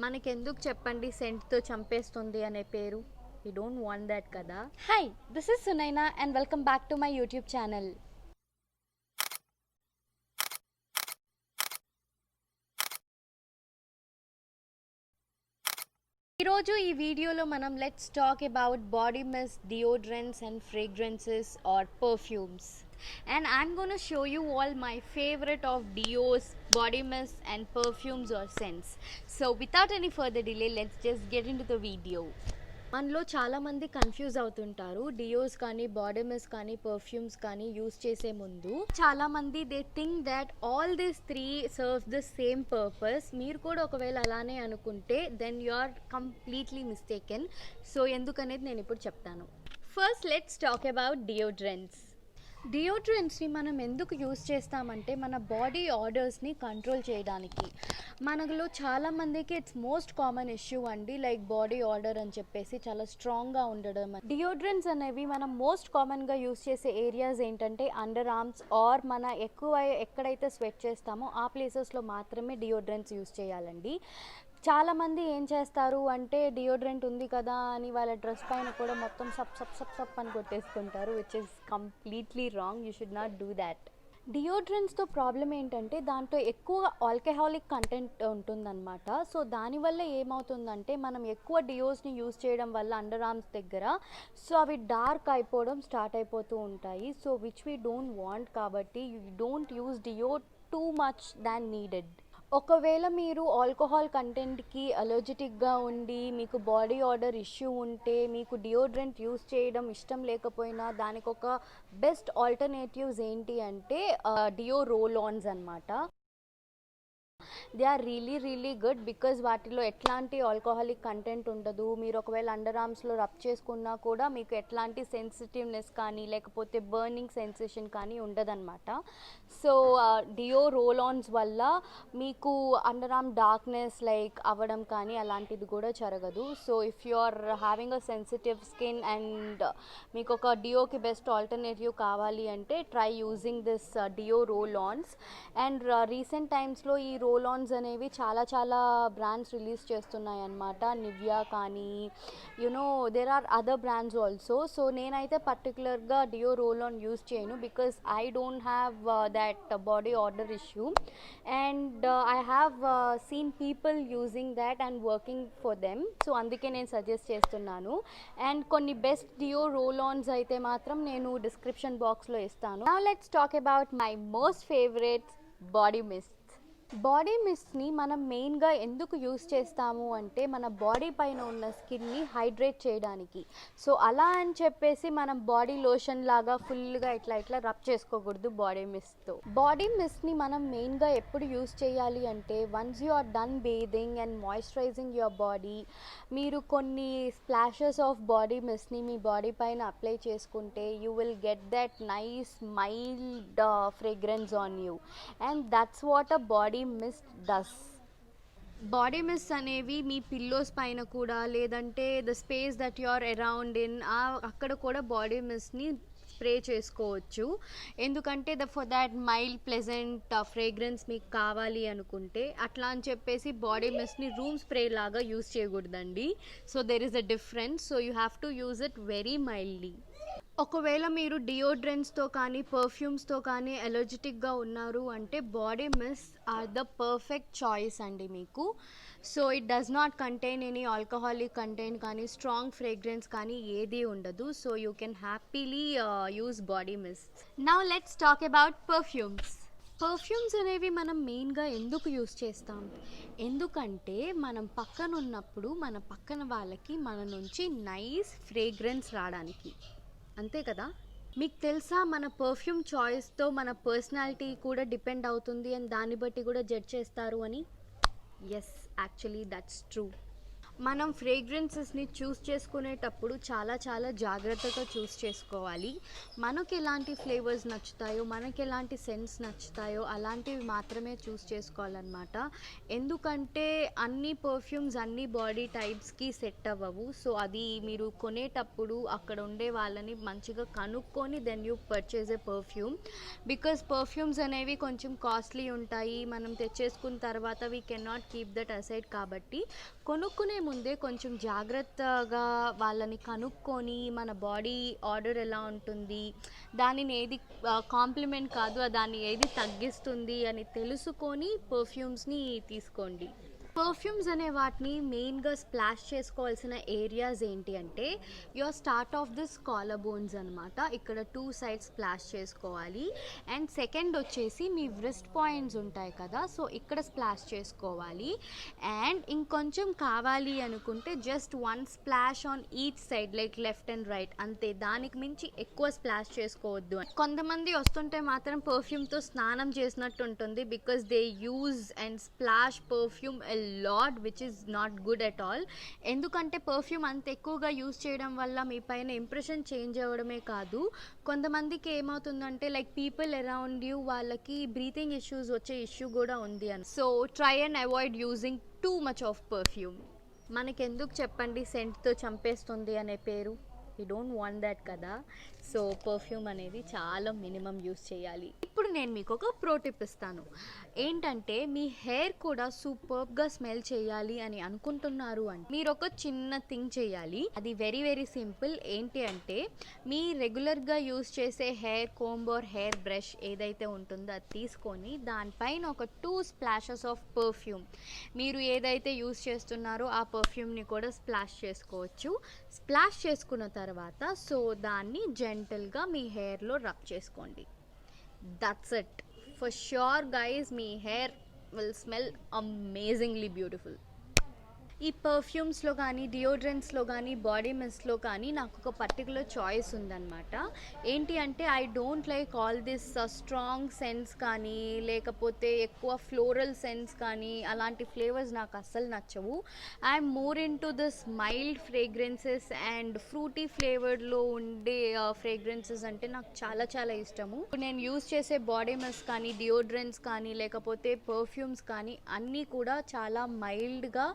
మనకెందుకు చెప్పండి సెంట్తో చంపేస్తుంది అనే పేరు. యూ డోంట్ వాంట్ దట్ కదా. Hi, this is Sunaina and welcome back to my YouTube channel. ఈరోజు ఈ వీడియోలో మనం let's talk about body mist, deodorants and fragrances or perfumes. And I'm going to show you all my favorite of deos, body mist and perfumes or scents. So without any further delay, let's just get into the video. మనలో చాలామంది confuse అవుతుంటారు deos కానీ body mist కానీ perfumes కానీ use చేసే ముందు. చాలామంది they think that all these three serve the same purpose. మీరు కూడా ఒకవేళ అలానే అనుకుంటే then you are completely mistaken. So ఎందుకనేది నేను ఇప్పుడు చెప్తాను. First let's talk about deodorants. డియోడ్రెంట్స్ని మనం ఎందుకు యూస్ చేస్తామంటే మన బాడీ ఆర్డర్స్ని కంట్రోల్ చేయడానికి. మనలో చాలామందికి ఇట్స్ మోస్ట్ కామన్ ఇష్యూ అండి, లైక్ బాడీ ఆర్డర్ అని చెప్పేసి చాలా స్ట్రాంగ్గా ఉండడం. డియోడ్రెంట్స్ అనేవి మనం మోస్ట్ కామన్గా యూస్ చేసే ఏరియాస్ ఏంటంటే అండర్ ఆర్మ్స్ ఆర్ మన ఎక్కువ ఎక్కడైతే స్వెట్ చేస్తామో ఆ ప్లేసెస్లో మాత్రమే డియోడ్రెంట్స్ యూస్ చేయాలండి. చాలామంది ఏం చేస్తారు అంటే డియోడ్రెంట్ ఉంది కదా అని వాళ్ళ డ్రెస్ పైన కూడా మొత్తం సప్ సప్ సప్ సప్ అని కొట్టేసుకుంటారు, which is completely wrong. You should not do that. డియోడ్రెంట్స్తో ప్రాబ్లం ఏంటంటే దాంట్లో ఎక్కువ ఆల్కహాలిక్ కంటెంట్ ఉంటుందన్నమాట. సో దానివల్ల ఏమవుతుందంటే మనం ఎక్కువ డియోస్ని యూస్ చేయడం వల్ల అండర్ ఆర్మ్స్ దగ్గర సో అవి డార్క్ అయిపోవడం స్టార్ట్ అయిపోతూ ఉంటాయి. So which we don't want. కాబట్టి you don't use deo too much than needed. ఒకవేళ మీరు ఆల్కహాల్ కంటెంట్కి అలర్జెటిక్గా ఉండి మీకు బాడీ ఆర్డర్ ఇష్యూ ఉంటే మీకు డియోడ్రెంట్ యూస్ చేయడం ఇష్టం లేకపోయినా దానికి ఒక బెస్ట్ ఆల్టర్నేటివ్స్ ఏంటి అంటే డియో రోల్ ఆన్స్ అన్నమాట. They are really good because వాటిలో ఎట్లాంటి ఆల్కహాలిక్ కంటెంట్ ఉండదు. మీరు ఒకవేళ అండర్ ఆర్మ్స్లో రబ్ చేసుకున్నా కూడా మీకు ఎట్లాంటి సెన్సిటివ్నెస్ కానీ లేకపోతే బర్నింగ్ సెన్సేషన్ కానీ ఉండదన్నమాట. సో డియో రోల్ ఆన్స్ వల్ల మీకు అండర్ ఆర్మ్ డార్క్నెస్ లైక్ అవ్వడం కానీ అలాంటిది కూడా జరగదు. So if you are having a sensitive skin and మీకు ఒక డియోకి బెస్ట్ ఆల్టర్నేటివ్ కావాలి అంటే try using this deo roll ons. And recent టైమ్స్లో ఈ రోల్ ఆన్స్ అనేవి చాలా బ్రాండ్స్ రిలీజ్ చేస్తున్నాయి అన్నమాట. నివియా కానీ you know there are other brands also. So నేనైతే పర్టికులర్గా డియో రోల్ ఆన్ యూస్ చేయను because I don't have that body odor issue and I have seen people using that and working for them. So అందుకే నేను suggest చేస్తున్నాను. And కొన్ని best డియో roll Ann's అయితే మాత్రం నేను డిస్క్రిప్షన్ బాక్స్లో ఇస్తాను. Now let's talk about my most favourite body mist. Body మిస్ట్ని మనం మెయిన్గా ఎందుకు యూస్ చేస్తాము అంటే మన బాడీ పైన ఉన్న స్కిన్ని హైడ్రేట్ చేయడానికి. సో అలా అని చెప్పేసి మనం బాడీ లోషన్ లాగా ఫుల్గా ఇట్లా రబ్ చేసుకోకూడదు బాడీ మిస్ట్తో. బాడీ మిస్ట్ని మనం మెయిన్గా ఎప్పుడు యూస్ చేయాలి అంటే once you are done bathing and moisturising your body మీరు కొన్ని స్ప్లాషెస్ ఆఫ్ బాడీ మిస్ట్ని మీ బాడీ పైన అప్లై చేసుకుంటే you will get that nice mild fragrance on you and that's what a body mist does. Body mist అనేవి మీ pillows పైన కూడా లేదంటే the space that you are around in అక్కడ కూడా బాడీ మిస్ట్ని స్ప్రే చేసుకోవచ్చు. ఎందుకంటే for that mild pleasant fragrance మీకు కావాలి అనుకుంటే అట్లా అని చెప్పేసి బాడీ మిస్ట్ని రూమ్ స్ప్రే లాగా యూస్ చేయకూడదండి. So there is a difference. So you have to use it very mildly. ఒకవేళ మీరు డియోడ్రెంట్స్తో కానీ పర్ఫ్యూమ్స్తో కానీ అలర్జెటిక్గా ఉన్నారు అంటే body mist are the perfect choice అండి మీకు. So it does not contain any alcoholic content కానీ స్ట్రాంగ్ ఫ్రేగ్రెన్స్ కానీ ఏది ఉండదు. So you can happily use body mist. Now let's talk about perfumes. Perfumes అనేవి మనం మెయిన్గా ఎందుకు యూస్ చేస్తాం? ఎందుకంటే మనం పక్కన ఉన్నప్పుడు మన పక్కన వాళ్ళకి మన నుంచి నైస్ ఫ్రేగ్రెన్స్ రావడానికి, అంతే కదా. మీకు తెలుసా మన పర్ఫ్యూమ్ చాయిస్తో మన పర్సనాలిటీ కూడా డిపెండ్ అవుతుంది అండ్ దాన్ని బట్టి కూడా జడ్జ్ చేస్తారు అని. Yes, actually that's true. మనం ఫ్రేగ్రెన్సెస్ని చూస్ చేసుకునేటప్పుడు చాలా చాలా జాగ్రత్తగా చూస్ చేసుకోవాలి. మనకు ఎలాంటి ఫ్లేవర్స్ నచ్చుతాయో, మనకి ఎలాంటి సెన్స్ నచ్చుతాయో అలాంటివి మాత్రమే చూస్ చేసుకోవాలన్నమాట. ఎందుకంటే అన్ని పర్ఫ్యూమ్స్ అన్ని బాడీ టైప్స్కి సెట్ అవ్వవు. సో అది మీరు కొనేటప్పుడు అక్కడ ఉండే వాళ్ళని మంచిగా కనుక్కొని then you purchase a perfume. Because perfumes అనేవి కొంచెం కాస్ట్లీ ఉంటాయి. మనం తెచ్చేసుకున్న తర్వాత we can not keep that aside. కాబట్టి కొనుక్కునే ముందే కొంచెం జాగ్రత్తగా వాళ్ళని కనుక్కొని మన బాడీ ఆర్డర్ ఎలా ఉంటుంది, దానిని ఏది కాంప్లిమెంట్ కాదు దాన్ని ఏది తగ్గిస్తుంది అని తెలుసుకొని పర్ఫ్యూమ్స్ని తీసుకోండి. పర్ఫ్యూమ్స్ అనే వాటిని మెయిన్గా స్ప్లాష్ చేసుకోవాల్సిన ఏరియాస్ ఏంటి అంటే your start of this collar bones అనమాట. ఇక్కడ 2 సైడ్స్ స్ప్లాష్ చేసుకోవాలి. అండ్ సెకండ్ వచ్చేసి మీ వ్రిస్ట్ పాయింట్స్ ఉంటాయి కదా, సో ఇక్కడ స్ప్లాష్ చేసుకోవాలి. అండ్ ఇంకొంచెం కావాలి అనుకుంటే just 1 splash on each side like left and right, అంతే. దానికి మించి ఎక్కువ స్ప్లాష్ చేసుకోవద్దు. కొంతమంది వస్తుంటే మాత్రం పర్ఫ్యూమ్తో స్నానం చేసినట్టు ఉంటుంది because they use and splash perfume lot which is not good at all. ఎందుకంటే పర్ఫ్యూమ్ అంత ఎక్కువగా యూజ్ చేయడం వల్ల మీ పైన ఇంప్రెషన్ చేంజ్ అవ్వడమే కాదు, కొంతమందికి ఏమవుతుందంటే లైక్ పీపుల్ అరౌండ్ యూ వాళ్ళకి బ్రీతింగ్ ఇష్యూస్ వచ్చే ఇష్యూ కూడా ఉంది అని. So try and avoid using too much of perfume. మనకెందుకు చెప్పండి సెంట్తో చంపేస్తుంది అనే పేరు? యూ డోంట్ వాంట్ దట్ కదా. సో పర్ఫ్యూమ్ అనేది చాలా మినిమం యూస్ చేయాలి. ఇప్పుడు నేను మీకు ఒక ప్రో టిప్ ఇస్తాను. ఏంటంటే మీ హెయిర్ కూడా సూపర్గా స్మెల్ చేయాలి అని అనుకుంటున్నారు అంటే మీరు ఒక చిన్న థింగ్ చేయాలి. అది వెరీ వెరీ సింపుల్. ఏంటి అంటే మీ రెగ్యులర్గా యూస్ చేసే hair comb or hair brush ఏదైతే ఉంటుందో అది తీసుకొని దానిపైన ఒక 2 స్ప్లాషెస్ ఆఫ్ పర్ఫ్యూమ్, మీరు ఏదైతే యూస్ చేస్తున్నారో ఆ పర్ఫ్యూమ్ని కూడా స్ప్లాష్ చేసుకోవచ్చు. స్ప్లాష్ చేసుకున్న తర్వాత సో దాన్ని జెంటల్గా మీ హెయిర్లో రబ్ చేసుకోండి. That's it. For sure guys me hair will smell amazingly beautiful. ఈ పర్ఫ్యూమ్స్లో కానీ డియోడ్రెంట్స్లో కానీ బాడీ మిస్ట్లో కానీ నాకు ఒక పర్టికులర్ చాయిస్ ఉందన్నమాట. ఏంటి అంటే I don't like all this strong sense కానీ లేకపోతే ఎక్కువ ఫ్లోరల్ సెన్స్ కానీ అలాంటి ఫ్లేవర్స్ నాకు అస్సలు నచ్చవు. I'm more into this mild fragrances and fruity ఫ్లేవర్లో ఉండే ఫ్రేగ్రెన్సెస్ అంటే నాకు చాలా చాలా ఇష్టము. నేను యూస్ చేసే బాడీ మిస్ కానీ డియోడ్రెంట్స్ కానీ లేకపోతే పర్ఫ్యూమ్స్ కానీ అన్నీ కూడా చాలా మైల్డ్గా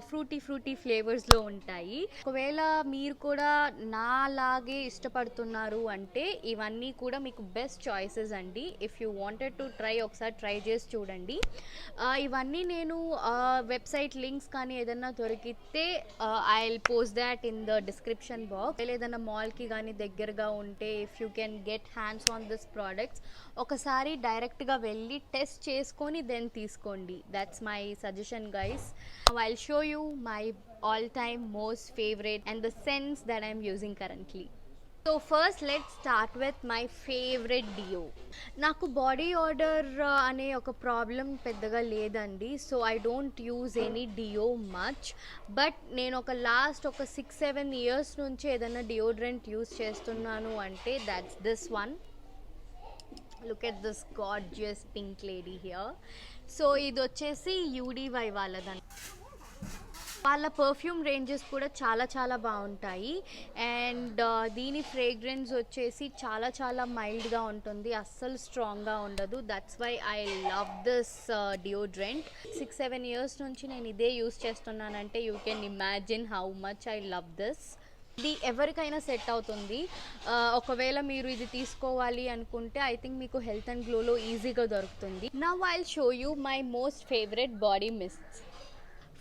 ఫ్రూటీ ఫ్లేవర్స్లో ఉంటాయి. ఒకవేళ మీరు కూడా నాలాగే ఇష్టపడుతున్నారు అంటే ఇవన్నీ కూడా మీకు బెస్ట్ చాయిసెస్ అండి. If you wanted to try ఒకసారి ట్రై చేసి చూడండి. ఇవన్నీ నేను వెబ్సైట్ లింక్స్ కానీ ఏదన్నా దొరికితే I will post that in the description box. ఏదైనా మాల్కి కానీ దగ్గరగా ఉంటే if you can get hands on this products ఒకసారి డైరెక్ట్గా వెళ్ళి టెస్ట్ చేసుకొని దెన్ తీసుకోండి. That's my suggestion guys. I'll show you my all-time most favorite and the scents that I'm using currently. So first let's start with my favorite deo. నాకు body odour అనే ఒక problem పెద్దగా లేదండి. So I don't use any deo much. But నేను ఒక last 6-7 years నుంచి ఏదైనా deodorant use చేస్తున్నాను అంటే that's this one. Look at this gorgeous pink lady here. So ఇది వచ్చేసి UDY వాళ్ళదని. వాళ్ళ పర్ఫ్యూమ్ రేంజెస్ కూడా చాలా చాలా బాగుంటాయి. అండ్ దీని ఫ్రేగ్రెన్స్ వచ్చేసి చాలా చాలా మైల్డ్గా ఉంటుంది, అస్సలు స్ట్రాంగ్గా ఉండదు. That's why I love this deodorant. 6-7 years నుంచి నేను ఇదే యూస్ చేస్తున్నానంటే you can imagine how much I love this. ఇది ఎవరికైనా సెట్ అవుతుంది. ఒకవేళ మీరు ఇది తీసుకోవాలి అనుకుంటే ఐ థింక్ మీకు హెల్త్ అండ్ గ్లోలో ఈజీగా దొరుకుతుంది. Now I will show you my most favourite body mists.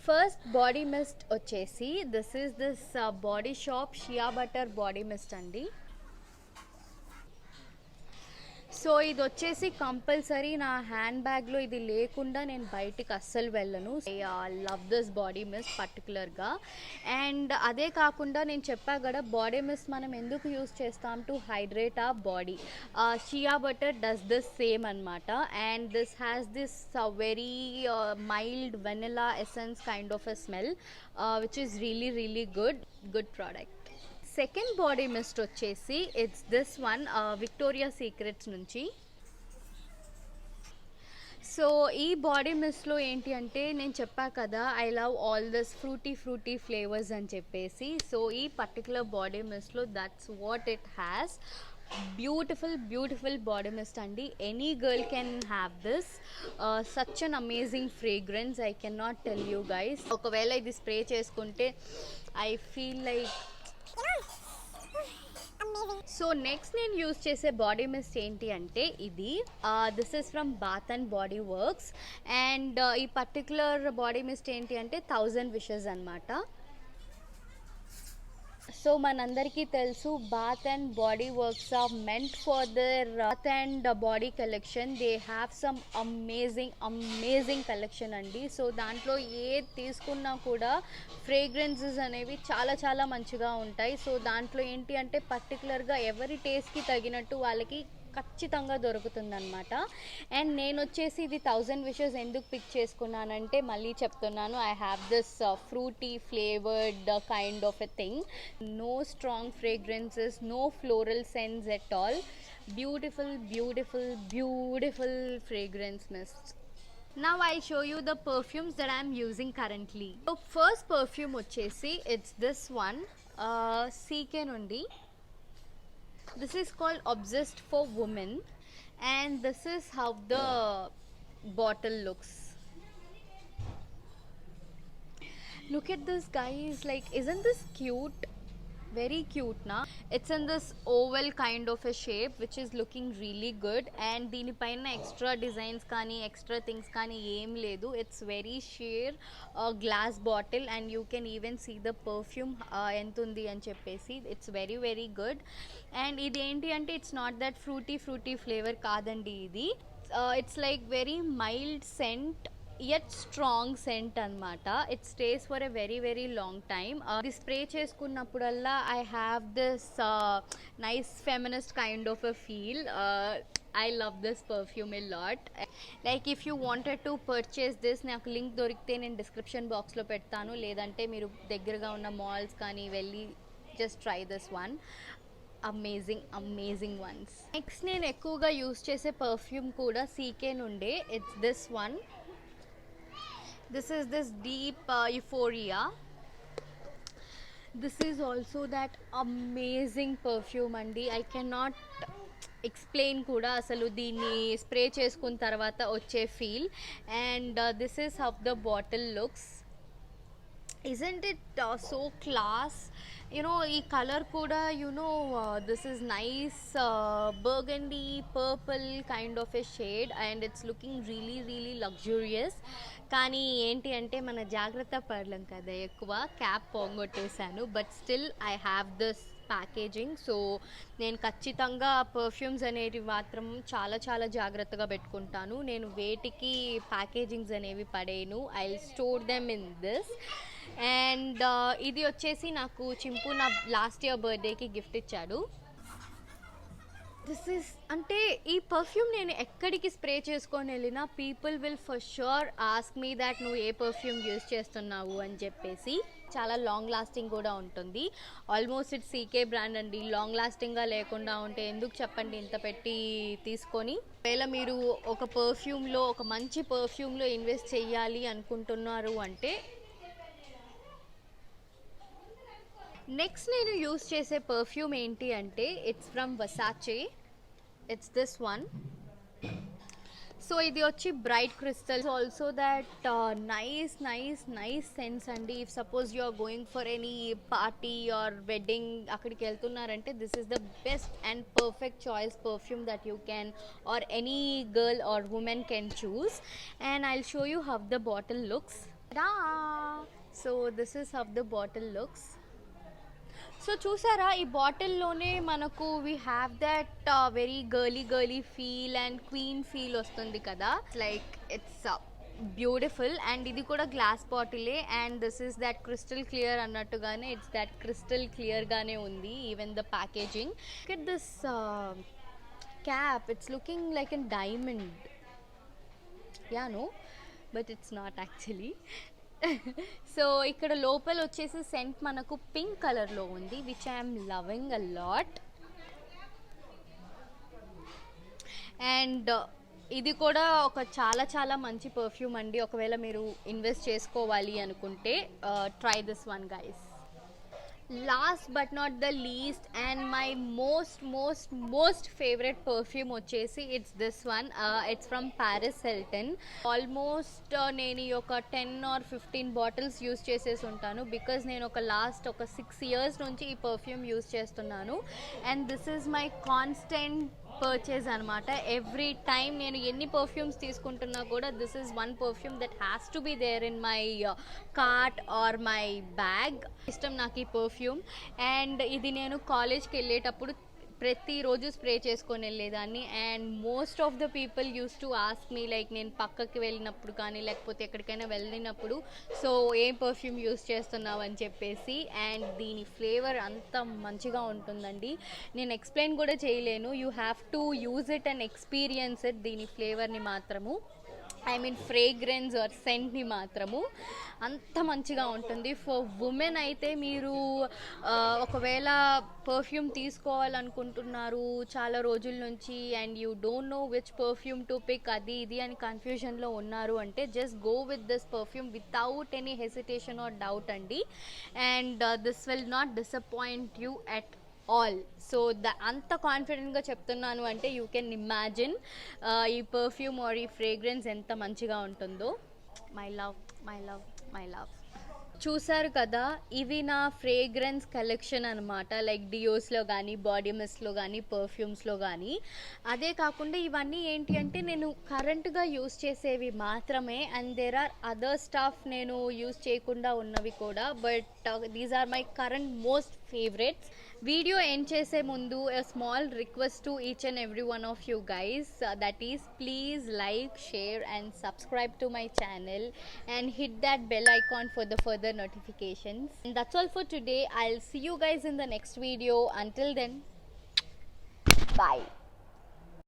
First body mist వచ్చేసి this is this Body Shop shea butter body mist అండి. సో ఇది వచ్చేసి కంపల్సరీ నా హ్యాండ్ బ్యాగ్లో ఇది లేకుండా నేను బయటికి అస్సలు వెళ్ళను. I love this body mist పర్టికులర్గా. అండ్ అదే కాకుండా నేను చెప్పా కదా బాడీ మిస్ట్ మనం ఎందుకు యూస్ చేస్తాం టు హైడ్రేట్ ఆ body. Shea butter does this same అనమాట. And this has this very mild vanilla essence kind of a smell which is really good product. Second body mist వచ్చేసి it's this one Victoria Secrets నుంచి. So ఈ body మిస్ట్లో ఏంటి అంటే నేను చెప్పా కదా I love all this fruity flavours అని చెప్పేసి. సో ఈ పర్టికులర్ బాడీ మిస్ట్లో that's what it has. Beautiful body mist అండి. Any girl can have this. Such an amazing fragrance, I can not tell you guys. ఒకవేళ ఇది spray చేసుకుంటే I feel like so next నేను use చేసే body mist ఏంటి అంటే ఇది this is from Bath and Body Works. And ఈ particular body mist ఏంటి అంటే 1000 విషెస్ అనమాట. సో మనందరికీ తెలుసు Bath and Body Works are meant for their bath and body collection. They have some amazing collection అండి. సో దాంట్లో ఏది తీసుకున్నా కూడా ఫ్రేగ్రెన్సెస్ అనేవి చాలా మంచిగా ఉంటాయి. సో దాంట్లో ఏంటి అంటే పర్టికులర్గా ఎవరి టేస్ట్కి తగినట్టు వాళ్ళకి ఖచ్చితంగా దొరుకుతుందన్నమాట. అండ్ నేను వచ్చేసి ఇది 1000 విషెస్ ఎందుకు పిక్ చేసుకున్నానంటే మళ్ళీ చెప్తున్నాను, I have this fruity flavoured kind of a thing. No strong fragrances, no floral scents at all. Beautiful fragrance mist. Now I'll show you the perfumes that I'm using currently. So first perfume వచ్చేసి it's this one, CK నుండి. This is called Obsessed for Women, and this is how the bottle looks. Look at this, guys. Like, isn't this cute? Very cute na. It's in this oval kind of a shape which is looking really good, and దీని పైన extra designs కానీ extra things కానీ ఏం లేదు. It's very sheer glass bottle, and you can even see the perfume ఎంత ఉంది అని చెప్పేసి. It's very good. And ఇది ఏంటి అంటే it's not that fruity flavor కాదండి ఇది. It's like very mild scent yet strong scent అనమాట. It stays for a very long time. ఇది స్ప్రే చేసుకున్నప్పుడల్లా I have this nice feminist kind of a feel. I love this perfume a lot. Like if you wanted to purchase this, నాకు link దొరికితే నేను description బాక్స్లో పెడతాను, లేదంటే మీరు దగ్గరగా ఉన్న మాల్స్ కానీ వెళ్ళి just try this one. Amazing once. Next నేను ఎక్కువగా యూస్ చేసే పర్ఫ్యూమ్ కూడా సీకే నుండే. It's this one. This is this deep Euphoria. This is also that amazing perfume andi. I cannot explain kuda asalu దీన్ని spray చేసుకున్న తర్వాత వచ్చే feel. And this is how the bottle looks. Isn't it so class? You know, ఈ colour కూడా this is nice burgundy purple kind of a shade, and it's looking really luxurious. కానీ ఏంటి అంటే మన జాగ్రత్త పడలేం కదా, ఎక్కువ క్యాప్ పోగొట్టేశాను. But still I have this packaging. So నేను ఖచ్చితంగా పర్ఫ్యూమ్స్ అనేవి మాత్రం చాలా జాగ్రత్తగా పెట్టుకుంటాను. నేను వేటికి ప్యాకేజింగ్స్ అనేవి పడేను. I will store them in this. And ఇది వచ్చేసి నాకు చింపు నా లాస్ట్ ఇయర్ బర్త్డేకి గిఫ్ట్ ఇచ్చాడు. దిస్ ఈస్ అంటే ఈ పర్ఫ్యూమ్ నేను ఎక్కడికి స్ప్రే చేసుకొని వెళ్ళినా people will for sure ask me that నువ్వు ఏ పర్ఫ్యూమ్ యూజ్ చేస్తున్నావు అని చెప్పేసి. చాలా లాంగ్ లాస్టింగ్ కూడా ఉంటుంది. ఆల్మోస్ట్ ఇట్ సీకే బ్రాండ్ అండి. లాంగ్ లాస్టింగ్గా లేకుండా ఉంటే ఎందుకు చెప్పండి ఇంత పెట్టి తీసుకొని. ఒకవేళ మీరు ఒక పర్ఫ్యూమ్లో, ఒక మంచి పర్ఫ్యూమ్లో ఇన్వెస్ట్ చేయాలి అనుకుంటున్నారు అంటే. నెక్స్ట్ నేను యూస్ చేసే పర్ఫ్యూమ్ ఏంటి అంటే it's from Versace. It's this one. So ఇది వచ్చి bright crystal. Also that nice sense అండి. If suppose you are going for any party or wedding అక్కడికి వెళ్తున్నారంటే this is the best and perfect choice perfume that you can or any girl or women can choose. And I will show you how the bottle looks. So this is how the bottle looks. So చూసారా, ఈ బాటిల్లోనే మనకు we have that very girly feel and queen feel వస్తుంది కదా. Like it's beautiful. And ఇది కూడా glass బాటిలే. And this is that crystal clear అన్నట్టుగానే it's that crystal క్లియర్గానే ఉంది. Even the packaging. It this cap, it's looking like an diamond. Yeah no, but it's not actually. So ఇక్కడ లోపల వచ్చేసి scent మనకు పింక్ కలర్లో ఉంది, which I'm loving a lot. And ఇది కూడా ఒక చాలా మంచి పర్ఫ్యూమ్ అండి. ఒకవేళ మీరు ఇన్వెస్ట్ చేసుకోవాలి అనుకుంటే try this one guys. Last but not the least and my most favourite perfume వచ్చేసి it's this one. It's from Paris Hilton. Almost నేను ఈ ఒక 10 or 15 బాటిల్స్ యూస్ చేసేసి ఉంటాను. బికాజ్ నేను లాస్ట్ 6 years నుంచి ఈ పర్ఫ్యూమ్ యూస్ చేస్తున్నాను. And this is my constant purchase అనమాట. ఎవ్రీ టైం నేను ఎన్ని పర్ఫ్యూమ్స్ తీసుకుంటున్నా కూడా this is one perfume that has to be there in my cart or my bag. ఇష్టం నాకు ఈ పర్ఫ్యూమ్. అండ్ ఇది నేను కాలేజ్కి వెళ్ళేటప్పుడు ప్రతిరోజు స్ప్రే చేసుకొని వెళ్ళేదాన్ని. And most of the people use to ask me like నేను పక్కకి వెళ్ళినప్పుడు కానీ లేకపోతే ఎక్కడికైనా వెళ్ళినప్పుడు సో ఏ పర్ఫ్యూమ్ యూస్ చేస్తున్నావు అని చెప్పేసి. అండ్ దీని ఫ్లేవర్ అంత మంచిగా ఉంటుందండి, నేను ఎక్స్ప్లెయిన్ కూడా చేయలేను. You have to use it and experience it. దీని ఫ్లేవర్ని మాత్రము ఐ మీన్ ఫ్రేగ్రెన్స్ ఆర్ సెంట్ని మాత్రము అంత మంచిగా ఉంటుంది. ఫర్ ఉమెన్ అయితే మీరు ఒకవేళ పర్ఫ్యూమ్ తీసుకోవాలనుకుంటున్నారు చాలా రోజుల నుంచి and you don't know which perfume to pick అది ఇది అని కన్ఫ్యూజన్లో ఉన్నారు అంటే just go with this perfume without any hesitation or doubt అండి. And this will not disappoint you at all. So అంత కాన్ఫిడెంట్గా చెప్తున్నాను అంటే యూ కెన్ ఇమాజిన్ ఈ పర్ఫ్యూమ్ ఆర్ ఈ ఫ్రేగ్రెన్స్ ఎంత మంచిగా ఉంటుందో. My love my love my love. చూసారు కదా, ఇవి నా ఫ్రేగ్రెన్స్ కలెక్షన్ అనమాట. లైక్ డియోస్లో కానీ బాడీ మిస్ట్లో కానీ పర్ఫ్యూమ్స్లో కానీ. అదే కాకుండా ఇవన్నీ ఏంటి అంటే నేను కరెంట్గా యూస్ చేసేవి మాత్రమే. And there are other stuff నేను యూస్ చేయకుండా ఉన్నవి కూడా. But these are my current most favourites. Video end చేసే ముందు a small request to each and every one of you guys, that is please like, share and subscribe to my channel and hit that bell icon for the further notifications. And that's all for today. I'll see you guys in the next video. Until then, bye.